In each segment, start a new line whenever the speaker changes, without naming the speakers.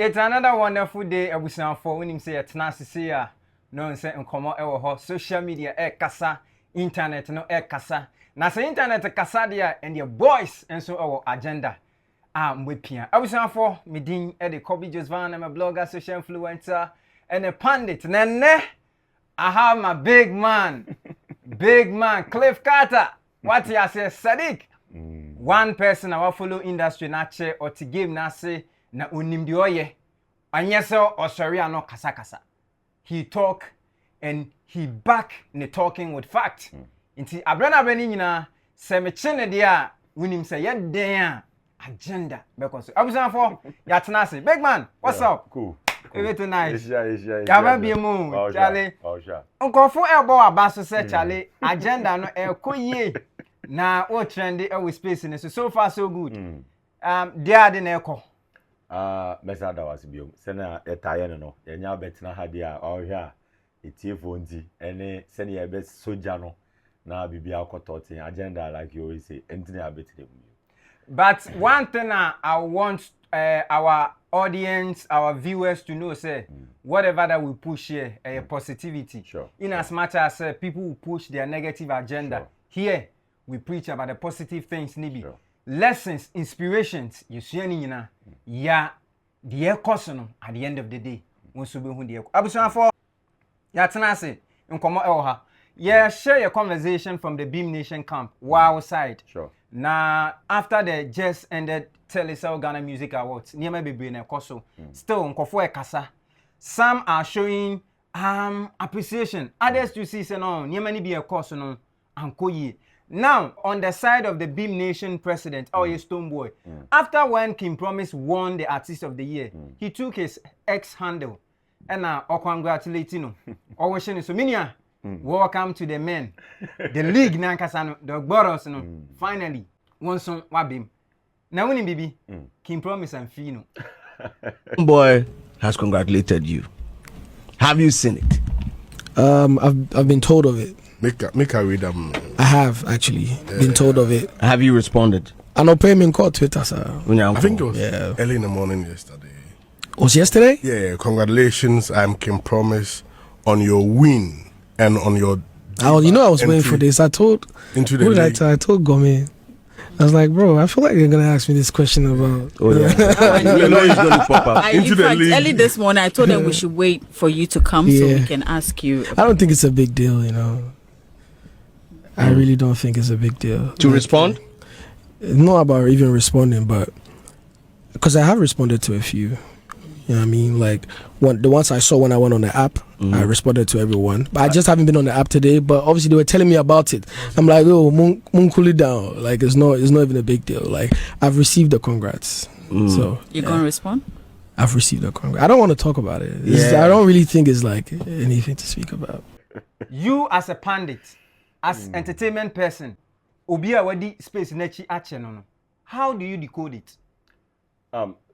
It's another wonderful day. Abusan for when him say a tenacity no say nkomo e wo ho social media e kasa internet no e kasa na say internet kasa dia and your boys enso our agenda mwepia abusan for medin e de Kobby JosVan, I'm a blogger, social influencer and a pundit. Nene I have my big man Cliff Carter. What you say Sadiq? One person I follow industry na che or to game na say na unim di oye anyeso osori ano kasa he talk and he back ne talking with fact nti abrana brani nyina se me chene dia unim say ye den agenda because abusan for ya tena say big man what's up
cool
everything nice
yeah
ya be mu Charlie nkofo ebo abaso say Charlie agenda no e koyie na o trend e we space ne so far so good dia de na ekọ
mesa da was biom sena etaye no yenya betina ha dia ohwe a etiefo nti ene sene ye be soja no na bibia akototin agenda like you always say entini abetire mu.
But one thing I want our audience, our viewers to know, say, whatever that we push here, positivity.
Sure.
In as much as people who push their negative agenda, here we preach about the positive things, Nibi.
Sure.
Lessons, inspirations, you see any, yeah, the air cost at the end of the day. Once you be who the air. For ya tenase, nkomo elha. Yeah, share your conversation from the Beam Nation camp. Wow side.
Sure.
Now, after the just ended Telesale Ghana Music Awards, Niema Bebe na Koso, still nkofo ekasa. Some are showing appreciation. Others to see say no, Niema ni be a Koso no ankoyi. Now, on the side of the Beam Nation president, Stonebwoy, after when King Promise won the Artist of the Year, he took his X handle and congratulating him. Wishing so minia. Welcome to the men. The league nankasano, the Boros no. Finally, one song wabim. Now winning baby, King Promise and Fino.
Boy has congratulated you. Have you seen it?
I've been told of it.
Make her read them.
I have actually been told of it.
Have you responded?
I know pay me in court Twitter, sir.
I think it was early in the morning yesterday.
Was yesterday?
Yeah, congratulations, I'm King Promise on your win and on your
I was waiting for this. I told
into the league.
I told Gomi. I was like, bro, I feel like you're gonna ask me this question about.
Oh yeah, you know it's gonna pop up.
In fact, early this morning, I told them we should wait for you to come so we can ask you.
I don't think it's a big deal, I really don't think it's a big deal.
To respond?
Not about even responding, but because I have responded to a few. You know what I mean? Like the ones I saw when I went on the app, I responded to everyone. But I just haven't been on the app today. But obviously they were telling me about it. I'm like, oh, cool it down. Like it's not even a big deal. Like I've received the congrats. So
you're gonna respond?
I've received the congrats. I don't want to talk about it. I don't really think it's like anything to speak about.
You as a pundit, as entertainment person, Obia wadi space nechi ache no. How do you decode it?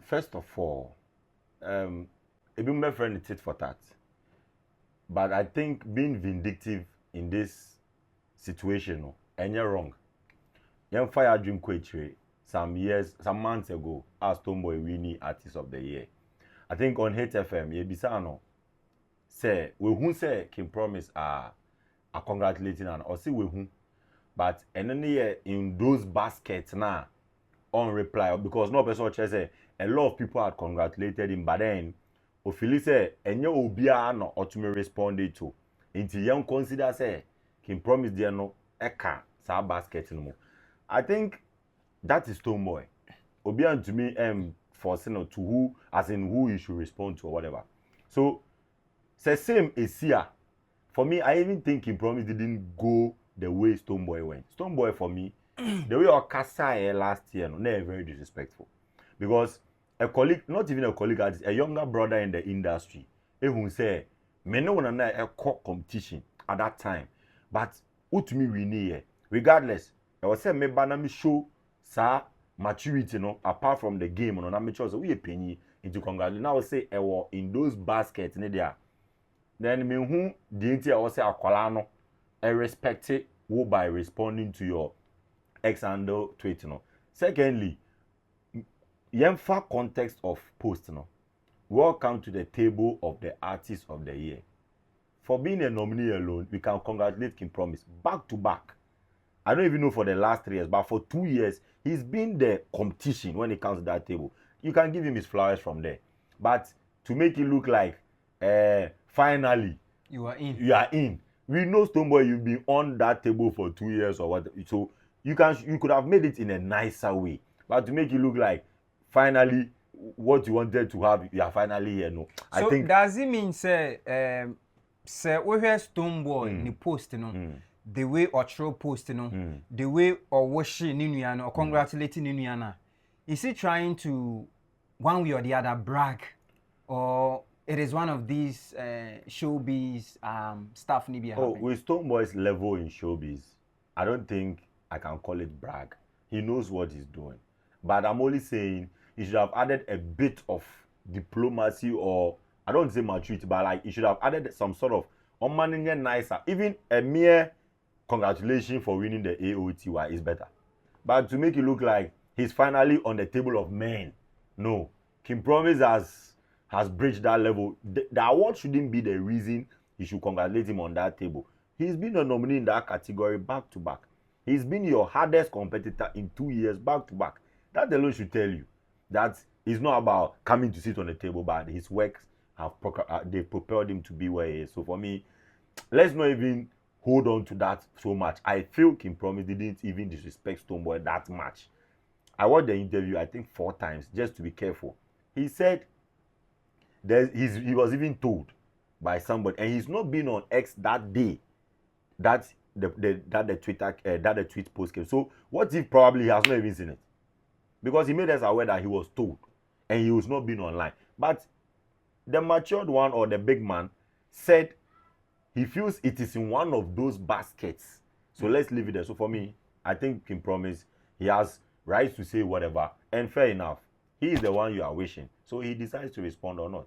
First of all, it be my friend tit for tat. But I think being vindictive in this situation, and you're wrong. Young Fire Dream Quetre some months ago, as Stonebwoy winning Artist of the Year. I think on Hate FM, Yebisano say we who say King Promise are congratulating and or see we who, but and then in those baskets now on reply because no person say a lot of people had congratulated him, but then Ophili say and you obia no or to me responded to until young consider say King Promise there no eka sa basket no more. I think that is Stonebwoy. Obia to me for to who as in who you should respond to or whatever. So say same is here. For me, I even think King Promise didn't go the way Stonebwoy went. Stonebwoy for me, the way Okasa last year, no, they're very disrespectful. Because a colleague, not even a colleague, a younger brother in the industry, who say, me no one a court competition at that time. But what to me we need, regardless, I was saying me banami show sa maturity apart from the game no, na me chose we penny into congratulate. Now I say in those baskets there. Then me who the I was say akwala no I respect who by responding to your ex handle tweet, you know. Secondly, yemfa context of post, you know. Welcome to the table of the artist of the year. For being a nominee alone, we can congratulate King Promise back to back. I don't even know for the last 3 years, but for 2 years, he's been the competition when it comes to that table. You can give him his flowers from there. But to make it look like, finally,
you are in.
You are in. We know Stonebwoy, you've been on that table for 2 years or what. So you could have made it in a nicer way. But to make it look like, finally, what you wanted to have, you are finally here. No.
So
I think,
does it mean, say we hear Stonebwoy in the post, you know? The way or throw post, you know, the way or washing Ninuana or congratulating Ninuana, is he trying to one way or the other brag, or it is one of these showbiz stuff Nibia?
Oh, with Stonebwoy's level in showbiz, I don't think I can call it brag. He knows what he's doing, but I'm only saying he should have added a bit of diplomacy, or I don't say maturity, but like he should have added some sort of nicer, even a mere congratulations for winning the AOTY is better. But to make it look like he's finally on the table of men, no. King Promise has breached that level. The award shouldn't be the reason you should congratulate him on that table. He's been a nominee in that category back to back. He's been your hardest competitor in 2 years back to back. That alone should tell you that it's not about coming to sit on the table, but his works have they propelled him to be where he is. So for me, let's not even hold on to that so much. I feel King Promise didn't even disrespect Stonebwoy that much. I watched the interview, I think 4 times, just to be careful. He said he was even told by somebody, and he's not been on X that day that the tweet post came. So what if probably he has not even seen it? Because he made us aware that he was told, and he was not being online. But the matured one, or the big man, said he feels it is in one of those baskets. So let's leave it there. So for me, I think King Promise, he has rights to say whatever. And fair enough, he is the one you are wishing. So he decides to respond or not.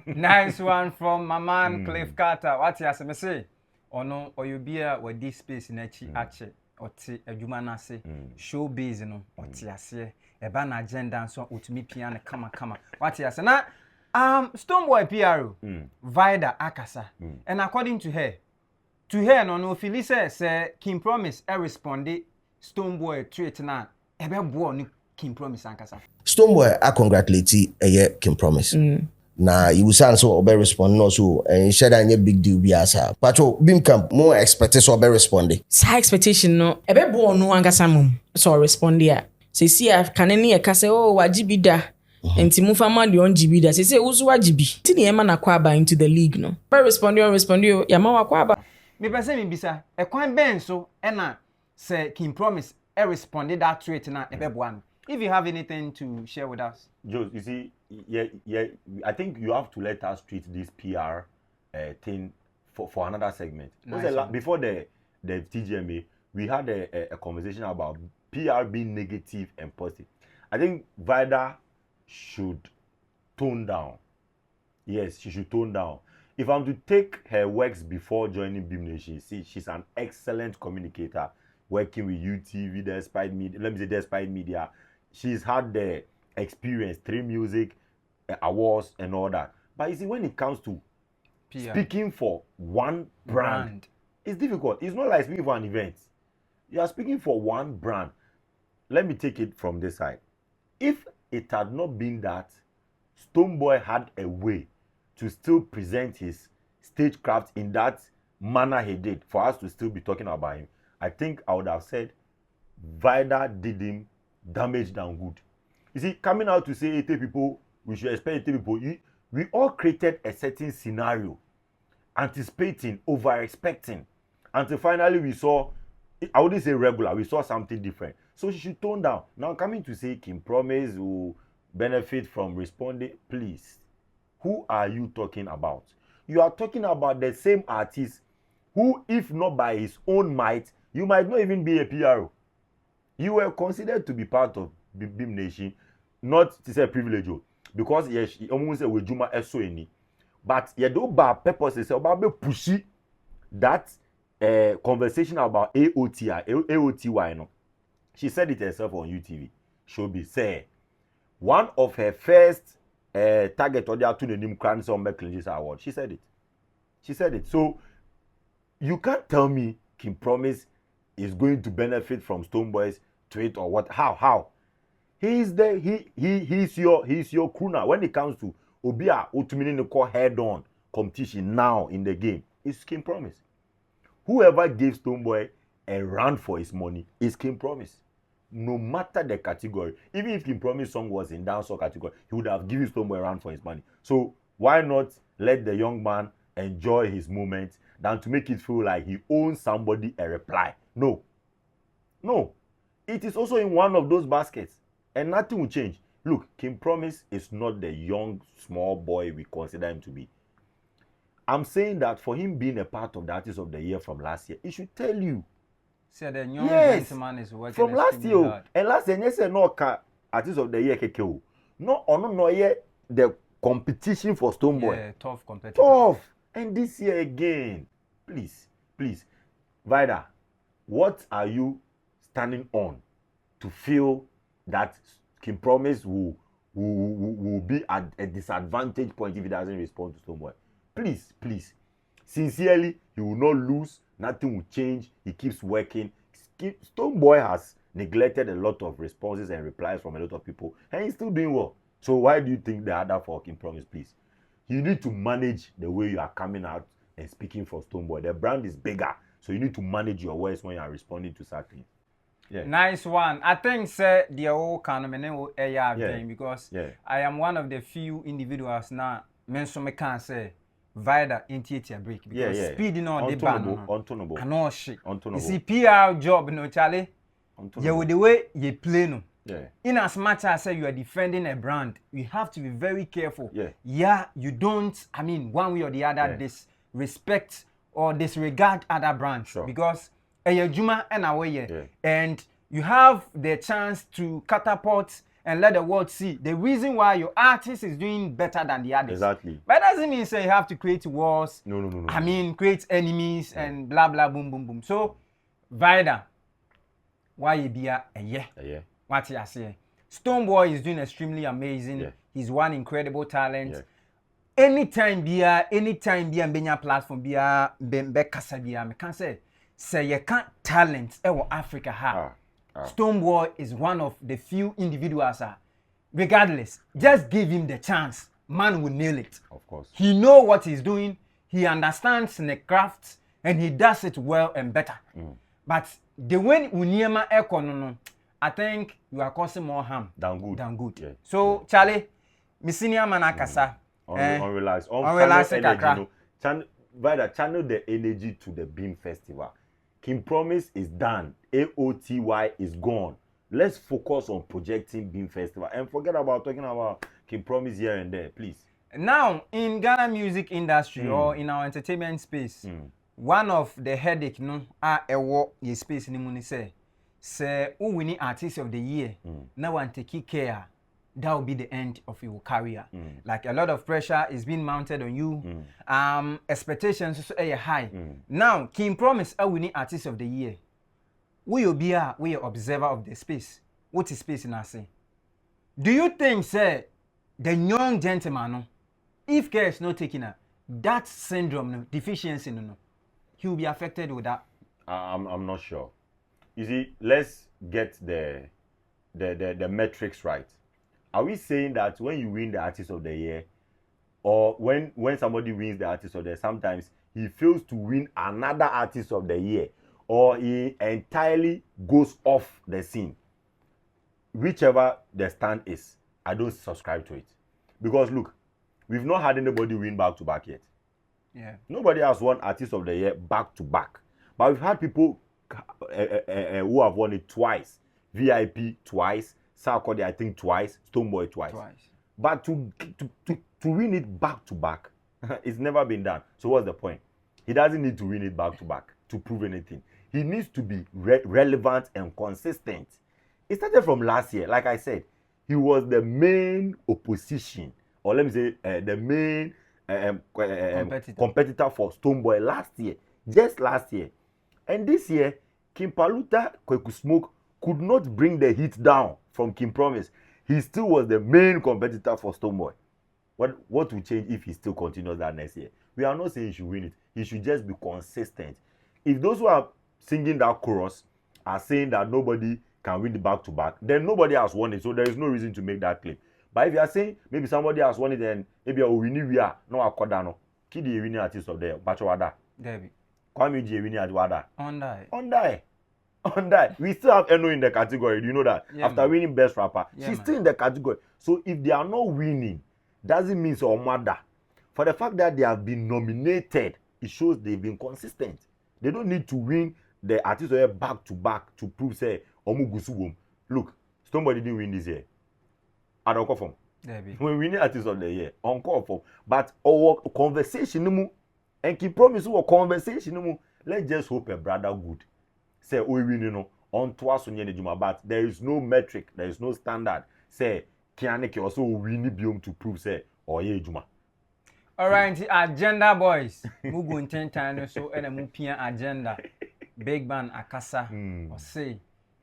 Nice one from my man Cliff Carter. What you say? Say, or no, or you be with this space in Ache, or T, a Jumanase, showbiz, no, or Tiase, a ban agenda, and so ultimate piano, kama. What you say? Now, Stonebwoy PRO, Vida Akasa, and according to her, no, Felicia say King Promise, responded Stonebwoy tweet na, ebe born King Promise Akasa.
Stonebwoy, I congratulate you, King Promise. Na you sound so obe respond also and share that big deal be asa. Pacho bim camp more expected so obe respond.
Sa expectation no ebe born no angasa mum so respond ya. Se see can any e ka say oh wajibi da. Enti mu fama de on GB da. Se uzu wajibi. Ti ne ma na kwa ba into the league no. Be respond you ya ma wa kwa ba.
Me pese me bisa e kwan ben so e na say King Promise responded that tweet na ebe boan. If you have anything to share with us.
Jos, you see, yeah, I think you have to let us treat this PR thing for another segment. Nice. Before the TGMA, we had a conversation about PR being negative and positive. I think Vida should tone down. Yes, she should tone down. If I'm to take her works before joining Beam Nation, see, she's an excellent communicator, working with UTV, despite media. She's had the experience, 3 music awards and all that. But you see, when it comes to PR, speaking for one brand, it's difficult. It's not like speaking for an event. You are speaking for one brand. Let me take it from this side. If it had not been that Stonebwoy had a way to still present his stagecraft in that manner he did, for us to still be talking about him, I think I would have said Vida did him damage than good. You see, coming out to say 80 people, we should expect 80 people, we all created a certain scenario, anticipating, over-expecting, until finally we saw, I wouldn't say regular, we saw something different. So she should tone down. Now coming to say King Promise will benefit from responding, please, who are you talking about? You are talking about the same artist who, if not by his own might, you might not even be a PRO. You were considered to be part of Beam Nation, not to say privilege, because yes, he almost said with Juma SONI. But you do bad purposes about pushy that conversation about AOTY, no, she said it herself on UTV. Showbiz say one of her first target audience to the name Crown Summer Clinges Award. She said it. She said it. So you can't tell me Kim Promise is going to benefit from Stonebwoy's tweet or what? How? He's your crooner when it comes to Obia Utumini call head on competition now in the game. It's Kim Promise. Whoever gave Stonebwoy a run for his money is Kim Promise. No matter the category, even if Kim Promise song was in dancehall category, he would have given Stonebwoy a run for his money. So why not let the young man enjoy his moment than to make it feel like he owes somebody a reply? No. It is also in one of those baskets, and nothing will change. Look, Kim Promise is not the young small boy we consider him to be. I'm saying that for him being a part of the Artist of the Year from last year, he should tell you.
So the young gentleman is working
from last year.
Hard.
And last year, you said no Artist of the Year keke. No yet the competition for Stonebwoy.
Yeah, tough competition.
Tough. And this year again, please, Vida, what are you standing on to feel that Kim Promise will be at a disadvantage point if he doesn't respond to Stonebwoy? Please. Sincerely, he will not lose. Nothing will change. He keeps working. Stonebwoy has neglected a lot of responses and replies from a lot of people, and he's still doing well. So why do you think the other for Kim Promise, please? You need to manage the way you are coming out and speaking for Stonebwoy. The brand is bigger, so you need to manage your words when you are responding to something. Yeah.
Nice one. I think the whole kind of because I am one of the few individuals now. Me can say Vida into a break because speed on the ban.
Untonable.
I know shit. You see PR job no Charlie. Yeah, with the way you play no.
Yeah.
In as much as you are defending a brand, you have to be very careful. Yeah, you don't, one way or the other, disrespect or disregard other brands.
Sure.
Because Juma and away, and you have the chance to catapult and let the world see the reason why your artist is doing better than the others.
Exactly.
But that doesn't mean say you have to create wars.
No.
Create enemies and blah blah boom boom boom. So, Vida, why you be a year? What you say? Stonebwoy is doing extremely amazing.
Yeah.
He's one incredible talent. Yeah. Anytime be a platform be kasa be me can say you can't talent Africa ha. Stonebwoy is one of the few individuals regardless, just give him the chance. Man will nail it.
Of course.
He know what he's doing. He understands the craft and he does it well and better. But the way Uniema no, I think you are causing more harm
than good.
Yeah. So, Charlie, Missinia Manakasa.
Unrealized energy. Channel the energy to the Beam Festival. Kim Promise is done. AOTY is gone. Let's focus on projecting Beam Festival and forget about talking about Kim Promise here and there, please.
Now, in Ghana music industry or in our entertainment space, one of the headache ye space ni muni say who winning artist of the year now want to take care, that will be the end of your career. Like a lot of pressure is being mounted on you. Expectations are high. Now Kim Promise a winning artist of the year. We will be a observer of the space. What is space in our say? Do you think say the young gentleman if care is not taken that syndrome deficiency he will be affected with that?
I'm not sure. You see, let's get the metrics right. Are we saying that when you win the Artist of the Year, or when somebody wins the Artist of the Year, sometimes he fails to win another Artist of the Year, or he entirely goes off the scene? Whichever the stand is, I don't subscribe to it. Because look, we've not had anybody win back-to-back yet.
Yeah.
Nobody has won Artist of the Year back-to-back. But we've had people who have won it twice. VIP twice, Sarkodie I think twice, Stonebwoy twice. But to win it back to back, it's never been done. So what's the point? He doesn't need to win it back to back to prove anything. He needs to be relevant and consistent. It started from last year. Like I said, he was the main opposition, or let me say the main competitor for Stonebwoy last year. Just last year. And this year, King Paluta Kweku Smoke could not bring the heat down from King Promise. He still was the main competitor for Stonebwoy. What will change if he still continues that next year? We are not saying he should win it. He should just be consistent. If those who are singing that chorus are saying that nobody can win the back-to-back, then nobody has won it. So there is no reason to make that claim. But if you are saying maybe somebody has won it and maybe a winning we are no akodano, Kidi a winning artist of there, Bachawada.
Debbie.
Kwame G a winning artist Wada.
On that.
We still have Eno in the category. Do you know that?
Yeah,
After
man.
winning best rapper,
Yeah,
she's
man.
still in the category. So if they are not winning, doesn't mean so mother. For the fact that they have been nominated, it shows they've been consistent. They don't need to win the artist of the back to back to prove say Omugusu. Look, Stonebwoy didn't win this year. I don't call for.
Debbie.
When winning artist of the year, on call for. But our conversation and keep promise our conversation. Let's just hope a brother good. Say we win on twice on Juma, but there is no metric, there is no standard. Say Kianeke also win biome to prove say or ye Juma.
All right, agenda boys. Mugu intentane so ene mupia agenda. Big man akasa or say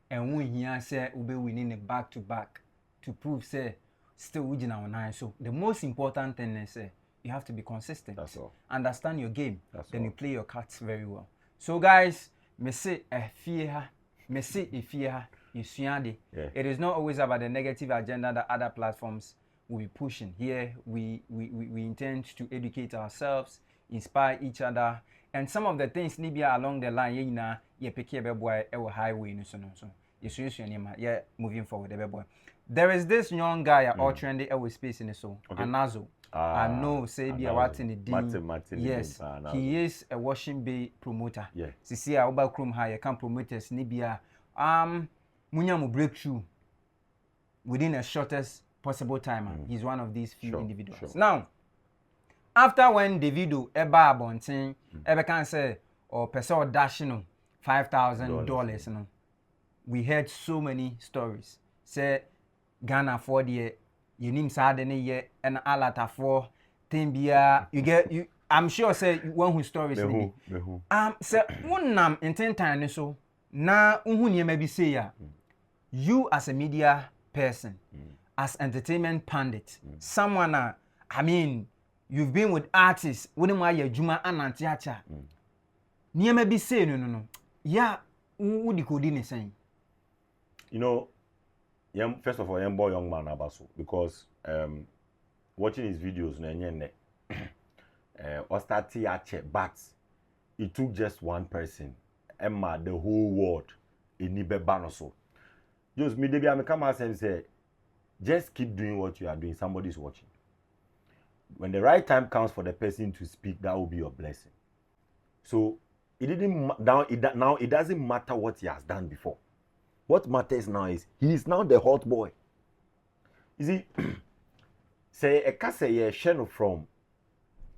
and we here say ube winning a back to back to prove say still win our nine. So the most important thing is you have to be consistent.
That's all.
Understand your game.
That's
then
all.
you play your cards very well. So guys, me say a fear, me say a fear.
Yeah.
It is not always about the negative agenda that other platforms will be pushing. Here, we intend to educate ourselves, inspire each other, and some of the things nibia along the line, ye pick a boy, highway, so moving forward, boy. There is this young guy, all trendy, space in the soul, Ananzo. I know, say be a what in the dean. Yes, he is a washing bay promoter.
Yeah.
See, I will chrome high, can promoters nibia. Munyamu breakthrough within the shortest possible time. He's one of these few individuals.
Sure.
Now, after when Davido eba bonting, eba can say or person dashing $5,000, we heard so many stories. Say Ghana for the you name sadene ye and alata for Timbia. You I'm sure say one who stories. Say one nam intentine so na unhu maybe say ya. You as a media person, as entertainment pundit, someone I mean, you've been with artists, wouldn't why you juma anantiacha. Near maybe say no. Yeah, what you could saying.
You know, first of all, young man Abaso, because watching his videos, but it took just one person, Emma, the whole world, in Nibe Banoso. Just me, I come out and say, just keep doing what you are doing. Somebody's watching. When the right time comes for the person to speak, that will be your blessing. So it it doesn't matter what he has done before. What matters now is he is now the hot boy. You see, say a case ye sheno from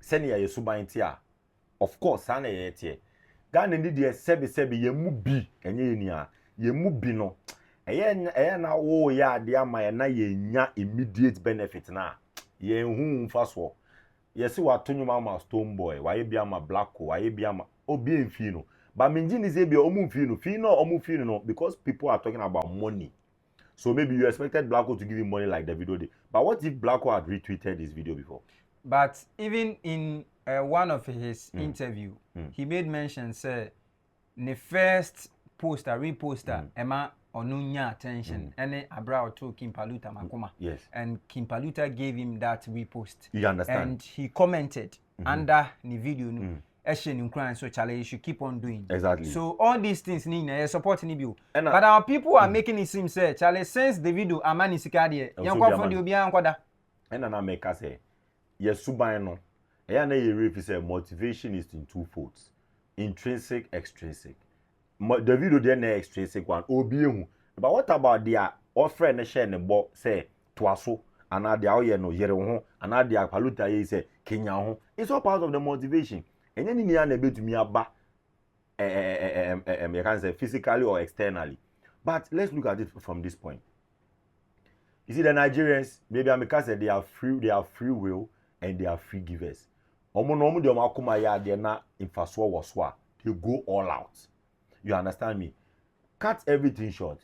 senior yesuba of course, sana ye tie. Ghana need ye sebi ye mu bi enye nia ye mu bi no. Eye na wo ya de ama na ye nya immediate benefit na. Ye hu mfaso. Ye si watonwuma ma Stonebwoy, wa ye bia ma Blacko, wa ye bia ma obi enfi no. But minji ni say bia omu fi no because people are talking about money. So maybe you expected Blacko to give him money like the video did. But what if Blacko had retweeted this video before?
But even in one of his interview, he made mention say the first poster, reposter, Emma onunya attention, and Abra to King Paluta Makoma.
Yes.
And King Paluta gave him that repost.
You understand?
And he commented under the video. So Charlie, you should keep on doing.
Exactly.
So all these things need supporting you. But our people are making it seem say Charlie since the video Amani Sikadi, young for the Obian Koda.
And I make us say, yes, Subano. And say motivation is in two folds: intrinsic, extrinsic. The video then extrinsic one. Obiemu. But what about their offer and share and bo say twaso and now the oye no yere ho and now the Paluta ye say Kenya ho. It's all part of the motivation. And then you are able to me aba you can say physically or externally. But let's look at it from this point. You see, the Nigerians, maybe America said they are free will and they are free givers. They go all out. You understand me? Cut everything short.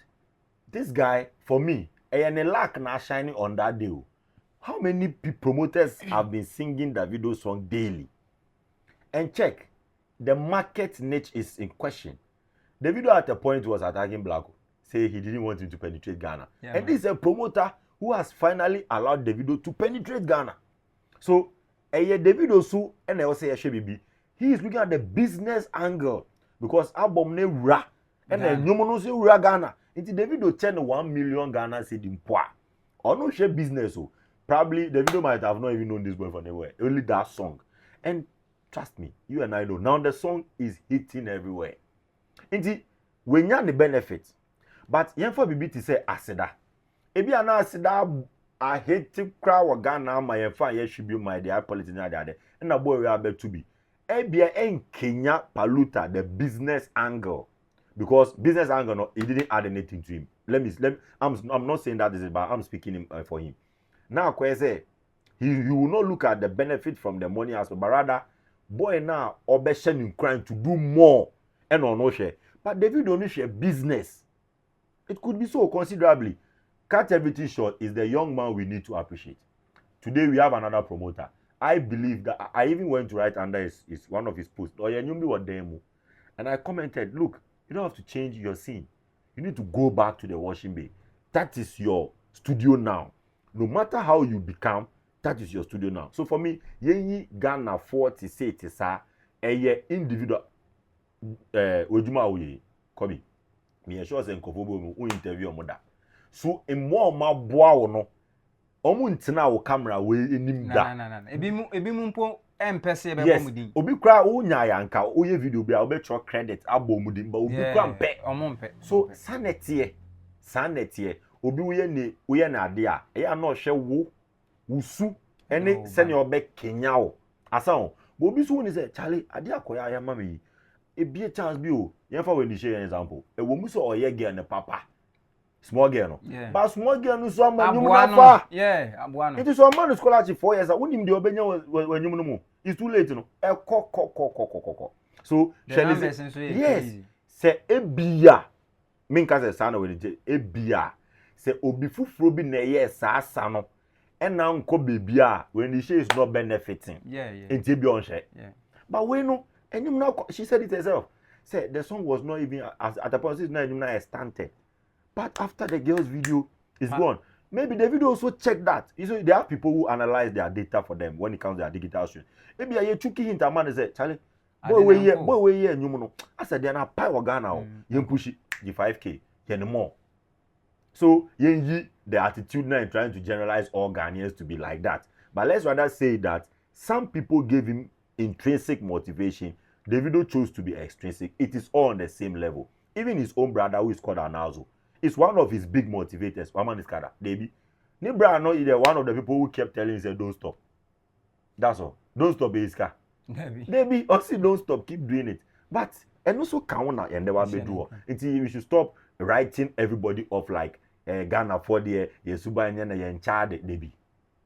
This guy, for me, and a lack now shining on that day. How many promoters have been singing Davido song daily? And check, the market niche is in question. Davido at a point was attacking Blak, say he didn't want him to penetrate Ghana. Yeah, and this is a promoter who has finally allowed Davido to penetrate Ghana. So, Davido so and I also say he is looking at the business angle because album ne ra and then no say ra Ghana. It's Davido 1 million Ghana said in poa. Or no share business so probably Davido might have not even known this boy from anywhere. Only that song. And trust me, you and I know now the song is hitting everywhere. Inti when you the benefit, but yen for bibi to say aseda. Ebi ana aseda I hate to cry wa Ghana my yen ye should be my dear politics na there. And na boy we are to be. Ebia en Kenya paluta the business angle because business angle no it didn't add anything to him. I'm not saying that this is but I'm speaking for him. Now I say he will not look at the benefit from the money aspect, but rather boy now obession in crime to do more and on no share. But David only share business. It could be so considerably. Cut everything short is the young man we need to appreciate. Today we have another promoter. I believe that I even went to write under his one of his posts. And I commented, look, you don't have to change your scene. You need to go back to the washing bay. That is your studio now. No matter how you become, that is your studio now. So for me, yenyi Ghana 40 say it is a individual ojuma oye Kobby. Me sure say nkofobo mu interview omoda. So in more ma boa wo no. Omu ntina wo camera we enim da.
Na. Ebi mu mpo empese be bomudin.
Obi kra wo nya ya nka oye video bi a obe tro credit abomudin ba obi kra mpe.
Omompe.
So sanete obi wo ye na ade a ya na ohwe wo wusu ene se ne obe Kenya wo. Asa wo. Bo obi so woni say Charlie ade akoya ya mama yi. Ebi chance bi o. Yen fa we ni share an example. E wo mu so oye girl ne papa. Small girl no. Yeah. But small girl no so man nyum na fa.
Yeah, abuano.
It is so man scholarship 4 years. Unim de obenya wanyum no mu. It's too late no. E ko. So yes. Say ebia. Minka say sana we dey ebia. Say obi fufuro bi na ye sa no. E na nko baby a when the share is not benefiting.
Yeah.
Enti bi on share.
Yeah.
But we no enyum na she said it herself. Say the song was not even at the point now enyum na stunted. But after the girl's video is gone, maybe the video also check that. You know, there are people who analyze their data for them when it comes to their digital stream. Maybe I chuki hint a man say, Charlie, boy we here, and you know. I said, they're not pay Ghana. You push it, the 5K, you more. So, the attitude now trying to generalize all Ghanaians to be like that. But let's rather say that some people gave him intrinsic motivation. The video chose to be extrinsic. It is all on the same level. Even his own brother, who is called Ananzo, it's one of his big motivators. Waman is kada, baby. Nibra no either one of the people who kept telling him, don't stop. That's all. Don't stop, Iska. Baby, also don't stop, keep doing it. But and also Kauna and never be do. Until we should stop writing everybody off like Ghana for the Yesuba and Yen Chad, baby.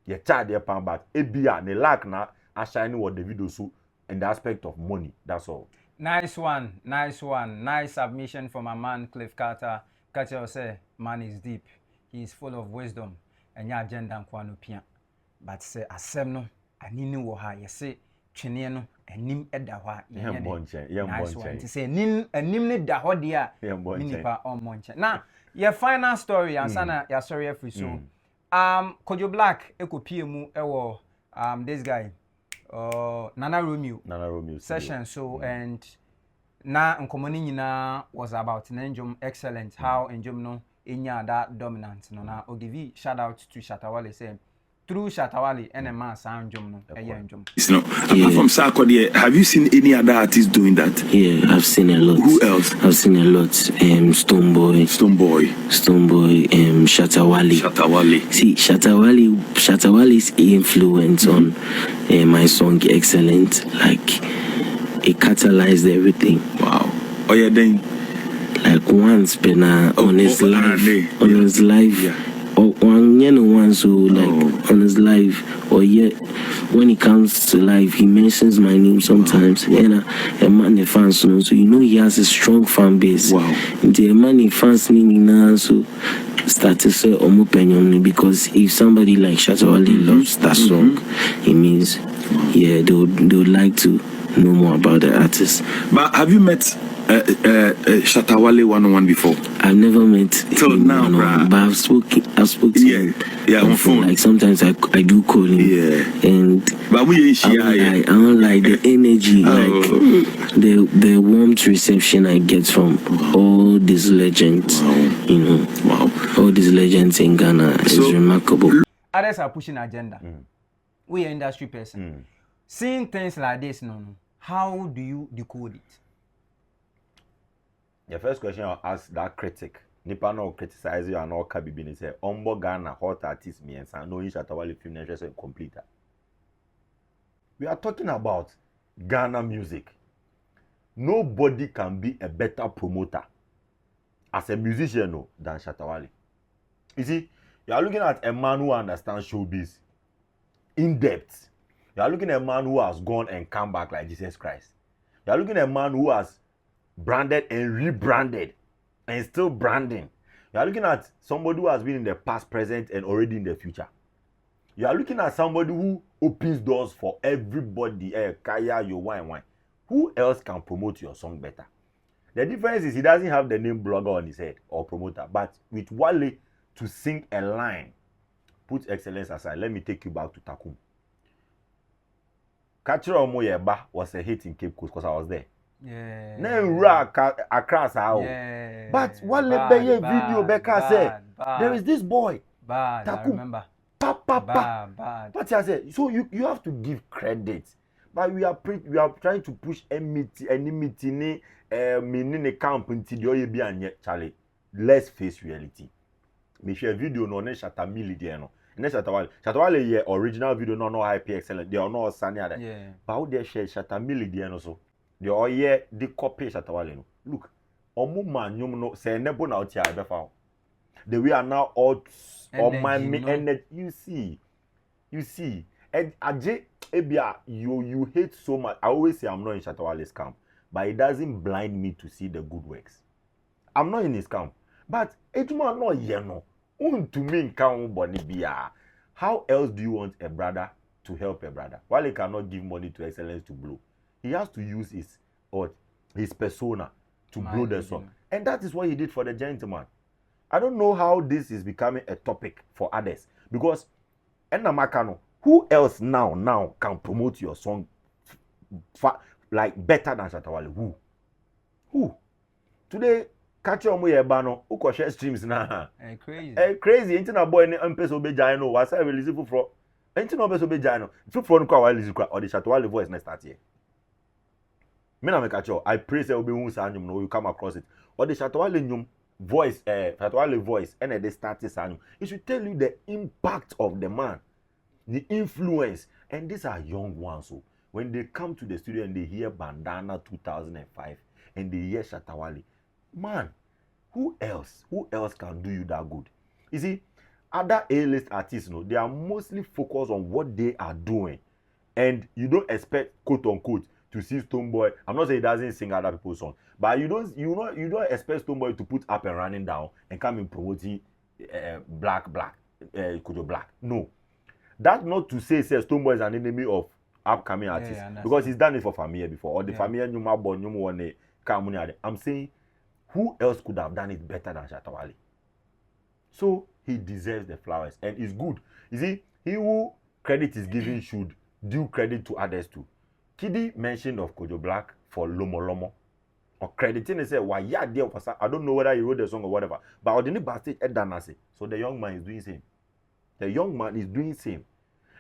Ye Chad your pan but Ebia ne lack na a shining what the video so in the aspect of money. That's all.
Nice one. Nice submission from a man, Cliff Carter. Carter say, man is deep. He is full of wisdom. And your agenda and quanopia. But say, asem no, anini woha, ye say, chenye no, enim edawa. Nice one. To say, nim ne daho dia, minipa on monche. Now, your final story, and sana, your story every so. Kojo Blak, eko PMU, ewo, this guy, Nana Romeo session. So, and na nkomoni nyina was about Nenjum excellent how Nenjum no inya that dominant no na ogivi shout out to Shatta Wale say through Shatta Wale and a man sound Njum no Njum.
It's no from Sarkodie. Have you seen any other artists doing that?
Yeah, I've seen a lot.
Who else?
I've seen a lot. Stonebwoy, Shatta Wale. See, Shatta Wale's influence on my song Excellent, like it catalyzed everything.
Wow. Oh yeah, then
like once been on his life,
yeah.
Oh, one one so like on his live or yet when he comes to live he mentions my name sometimes. And a man fans so you know he has a strong fan base.
Wow.
The man fans me so start to say opinion because if somebody like Shatta Wale loves that song, it means yeah they would like to know more about the artist.
But have you met Shatta Wale one-on-one before?
I've never met
Till
him
now,
one-on-one, but I've spoken to him
on phone.
Like sometimes I do call him.
Yeah.
And
but we
I don't like the energy, like the warmth reception I get from all these legends. You know, all these legends in Ghana is remarkable.
Others are pushing agenda. We are industry person. Seeing things like this, how do you decode it?
The first question I'll ask that critic, Nipa no criticize you and all Kobby say, Ombo Ghana hot artist me and no Shatta Wale film interest and completer. We are talking about Ghana music. Nobody can be a better promoter as a musician than Shatta Wale. You see, you are looking at a man who understands showbiz in depth. You are looking at a man who has gone and come back like Jesus Christ. You are looking at a man who has branded and rebranded and still branding. You are looking at somebody who has been in the past, present, and already in the future. You are looking at somebody who opens doors for everybody. Kaya, your wine. Who else can promote your song better? The difference is he doesn't have the name blogger on his head or promoter, but with Wale to sing a line, put excellence aside. Let me take you back to Takum. Catcher Omoyeba was a hit in Cape Coast because I was there.
Yeah.
Across our.
Yeah.
But Wale Beye video Becca said there is this boy.
Bad.
Takum.
I remember.
Bad. What I say? So you have to give credit. But we are trying to push enmity meaning camp until you be anye Charlie. Let's face reality. Me share video no ne Shatta Mili there no. Ne Shatta Wale ye original video no IP excellent. They are no sunny other.
Yeah.
But how they share Shatta Mili there no so. They all ye the copy Shatta Wale no. Look, omu man nyum no say nebo na oti a be fa. The we are now all my and you see. And Aje Ebia, you hate so much. I always say I'm not in Shatta Wale's camp, but it doesn't blind me to see the good works. I'm not in his camp, but Ejuma no yeno. To me count body bia. How else do you want a brother to help a brother? While he cannot give money to excellence to blow, he has to use his persona to blow the song, and that is what he did for the gentleman. I don't know how this is becoming a topic for others because Enamakano. Who else now can promote your song like better than Shatta Wale? Who? Today, catch your moye bano. Who can share streams na? Crazy. Ain't na boy ni ampeso be jano. Was I release for? Ain't no ampeso be jano. For no kwa release or the Shatta Wale voice next start here. Me na me catch you. I pray say obi hu sa anyum no you come across it. Or the Shatta Wale nyum voice, Shatta Wale voice, and they start this anyum. It should tell you the impact of the man. The influence, and these are young ones. So when they come to the studio and they hear Bandana 2005 and they hear Shatta Wale, man, who else can do you that good? You see, other A-list artists, they are mostly focused on what they are doing, and you don't expect quote unquote to see Stonebwoy. I'm not saying he doesn't sing other people's songs, but you don't expect Stonebwoy to put up and running down and come in promoting Kojo Blak. No. That's not to say Stonebwoy is an enemy of upcoming artists because he's done it for Familia before or the Familia Nyuma Bon Nyuma Kamuni. I'm saying who else could have done it better than Shatta Wale? So he deserves the flowers and it's good. You see, he who credit is given should due credit to others too. Kiddy mentioned of Kojo Blak for Lomo or crediting and say why there for I don't know whether he wrote the song or whatever, but on the backstage Edanase. So the young man is doing same. The young man is doing same.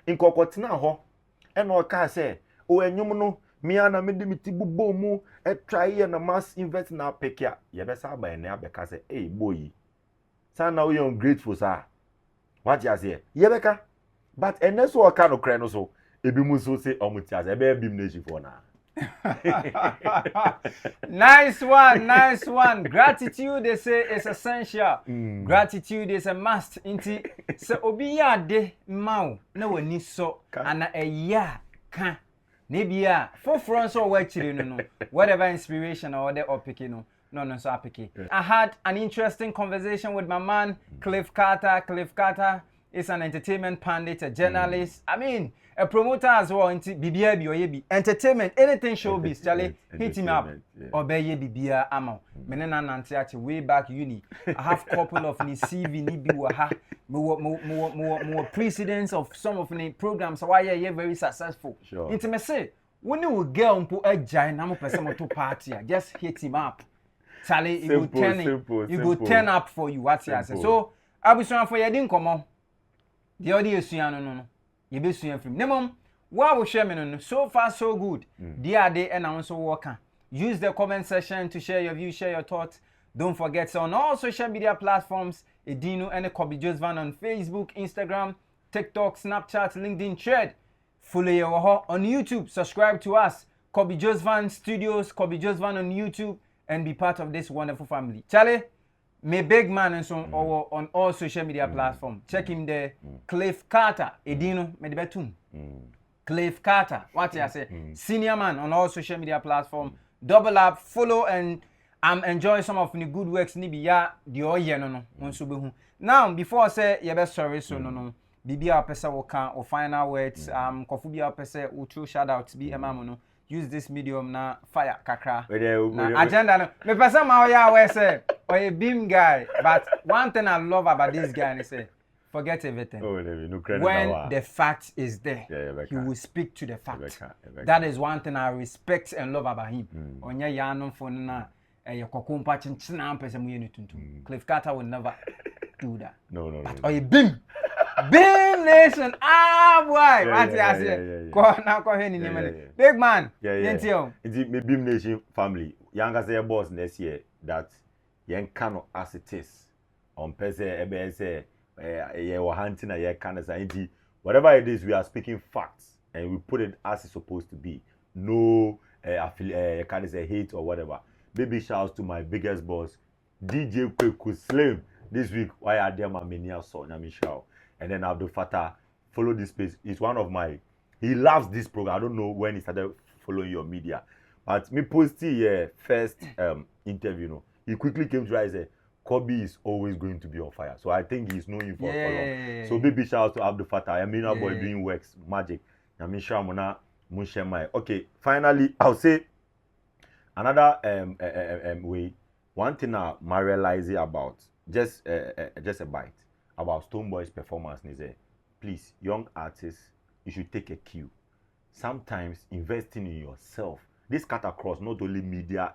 In Kokotina ho, and Oka say, oh, and no, Miana made me tibu mu, a try and a mass invest in our pekia. Yabesa by now because hey boy. Son now you're ungrateful, sir. What you say? Yabeka. But and that's what kind of crano so. Ebimuso say Omutias, a baby nation for now.
Nice one. Gratitude, they say, is essential. Gratitude is a must. Inti se obi ya de mau na wani so ana eya ka nebia for front so work no whatever inspiration or the opiki no so apiki. I had an interesting conversation with my man Cliff Carter. Cliff Carter is an entertainment pundit, a journalist. I mean, a promoter as well. BBI or entertainment, anything showbiz. Charlie, hit him up. Obey BBI amo. Menena nantiachi way back uni. I have couple of ni CV ni biwaha. More precedents of some of the programs. Why you very successful.
Sure.
Intimacy. When you get on a giant number person to party, just hit him up. Charlie, it will turn up for you. What's your say? So I was trying for your didn't come on. The audience no. You be suing from Nemom. What we share me so far so good. Dear day and also working. Use the comment section to share your views, share your thoughts. Don't forget on all social media platforms. Edino and Kobby JosVan on Facebook, Instagram, TikTok, Snapchat, LinkedIn, Thread. Follow your on YouTube. Subscribe to us. Kobby JosVan Studios, Kobby JosVan on YouTube, and be part of this wonderful family. Charlie. My big man and so on all social media platforms. Check him there. Cliff Carter, Edino, Medibetum. Cliff Carter, what I say? Senior man on all social media platforms. Double up, follow, and enjoy some of the good works. Nibi ya the oye no. Now before I say you best sorry so no. Bibia pesa woka or final words. Kofubia pesa uchu shout out to be emamono. Use this medium na fire kakra. Na agenda no. Me person ma oya we say a beam guy, but one thing I love about this guy is say forget everything. When the fact is there, he will speak to the fact. That is one thing I respect and love about him. Onya ya no for na kokumpa chinchina person mu yenu tuntum. Cliff Carter will never do that.
No.
But a beam nation, boy. What I say? Big man.
It's me Beam Nation family. Younger say boss next year that yen cano as it is. On pese ebese ye hunting a ye can say whatever it is, we are speaking facts and we put it as it's supposed to be. No can say hate or whatever. Baby shouts to my biggest boss, DJ Kweku Slim. This week, why are there my mania son? Michelle. And then Abdul Fattah, follow this page. It's one of my, he loves this program. I don't know when he started following your media. But me posted first interview, he quickly came to realize that Kobby is always going to be on fire. So I think he's known you for long. So baby shout out to Abdul Fattah. I mean, boy doing works, magic. Michelle Mona, Munshemai. Okay, finally, I'll say another way. One thing I'm realizing about, just a bite. About Stonebwoy's performance is please, young artists, you should take a cue. Sometimes investing in yourself. This cut across not only media,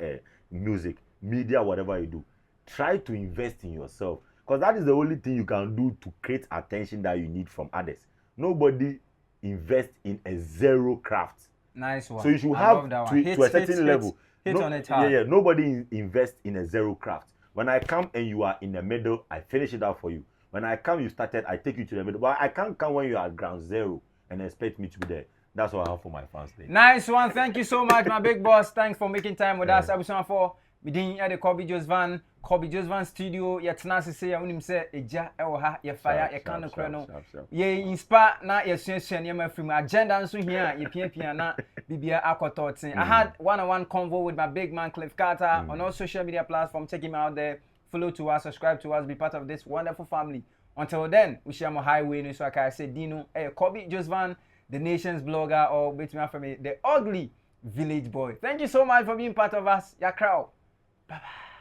music, media, whatever you do. Try to invest in yourself. Because that is the only thing you can do to create attention that you need from others. Nobody invests in a zero craft.
Nice one.
So you should have to a certain level.
Hit on it hard.
Yeah. Nobody invests in a zero craft. When I come and you are in the middle, I finish it out for you. When I come, you started, I take you to the middle. But I can't come when you are at ground zero and expect me to be there. That's what I have for my fans today.
Nice one. Thank you so much, my big boss. Thanks for making time with us. Episode 4. We didn't hear the Kobby JosVan studio. Yet Nancy say, I say, Eja, Ewa, ye fire, ye can't chrono. Ye inspire na ye sensation, ye my film agenda, and so here, ye piana, BBI Aqua. I had one-on-one convo with my big man, Cliff Carter, on all social media platforms. Check him out there. Follow to us, subscribe to us, be part of this wonderful family. Until then, we share more highway. So I say, Dino, Kobby JosVan, the nation's blogger, or between for me, the ugly village boy. Thank you so much for being part of us. Ya crowd. Bye bye.